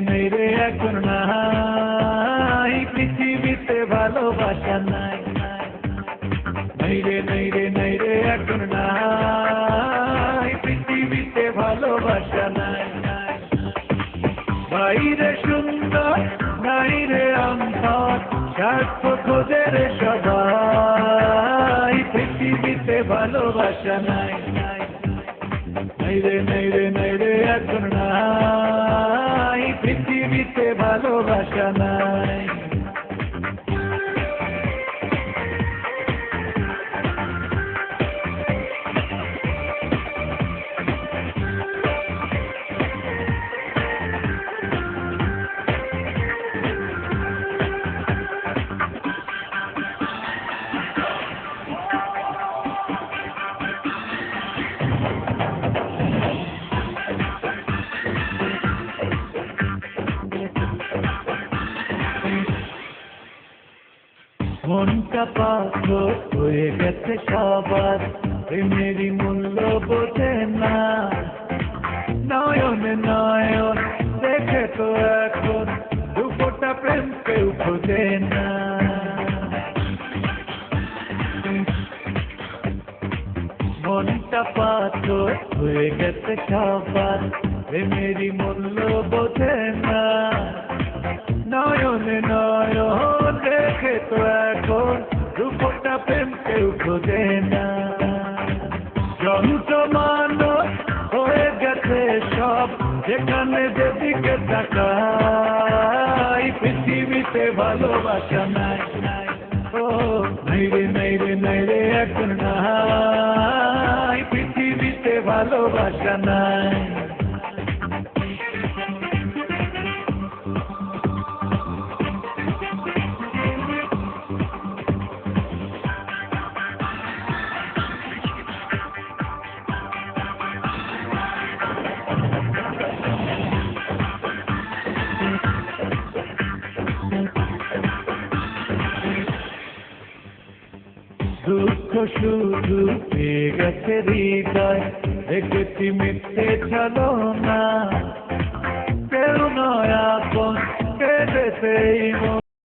নেই রে এখন নাই পৃথিবীতে ভালোবাসা নাই। নেই রে এখন নাই পৃথিবীতে ভালোবাসা নাই। বাইরে সুন্দর নাই রে অন্তর স্বার্থ খোঁজে রে সবাই পৃথিবীতে ভালোবাসা নাই। নেই রে এখন নাই পৃথিবীতে ভালোবাসা নাই। মনটা পাথর হয়ে গেছে সবার প্রেমেরই মূল্য বোঝে না। নয়নে নয়ন দেখে তো এখন দুপোটা প্রেম কেউ খোঁজে না। মনটা পাথর হয়ে গেছে সবার প্রেমেরই মূল্য বোঝে না। নয়নে নয়ন দেখে তো এখন দুপোটা প্রেম কেউ খোঁজে না। যন্ত্রমান হয়ে গেছে সব যেখানে যেদিকে তাকাই পৃথিবীতে ভালোবাসা নাই। ও নেই রে এখন নাই পৃথিবীতে ভালোবাসা নাই। দুঃখ শুধু পেয়ে গেছে হৃদয় দেখেছি মিথ্যে চলো না। কেউ নয় আপন কেঁদেছে।